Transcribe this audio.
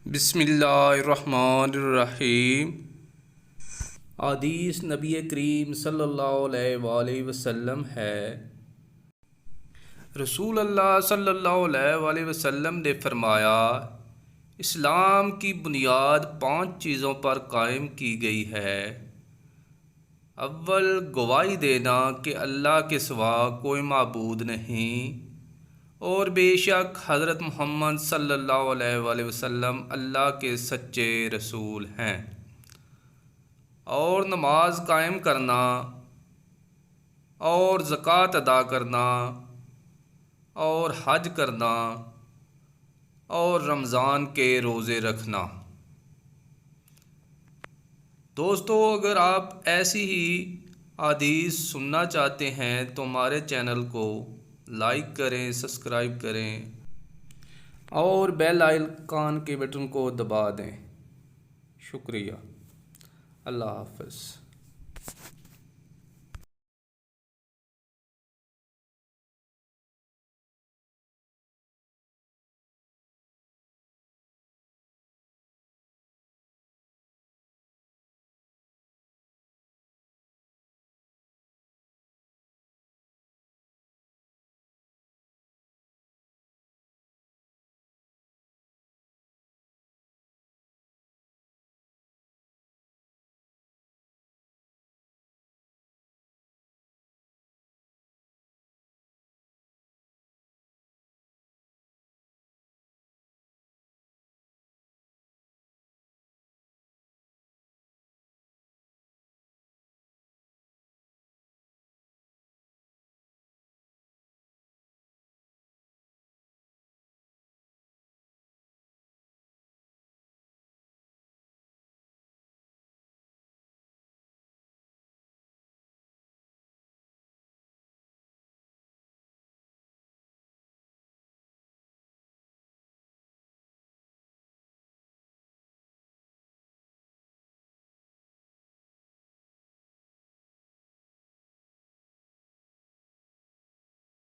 बिस्मिल्लाहिर्रहमानिर्रहीम। हदीस नबी करीम सल्लल्लाहु अलैहि वसल्लम है। रसूल अल्लाह सल्लल्लाहु अलैहि वसल्लम ने फरमाया, इस्लाम की बुनियाद 5 चीज़ों पर कायम की गई है। अव्वल, गवाही देना कि अल्लाह के सिवा कोई माबूद नहीं और बेशक हज़रत मोहम्मद सल्लल्लाहु अलैहि वसल्लम अल्लाह के सच्चे रसूल हैं। और नमाज कायम करना और ज़कात अदा करना और हज करना और रमज़ान के रोज़े रखना। दोस्तों, अगर आप ऐसी ही हदीस सुनना चाहते हैं तो हमारे चैनल को लाइक करें, सब्सक्राइब करें और बेल आइकन के बटन को दबा दें। शुक्रिया। अल्लाह हाफ़िज़।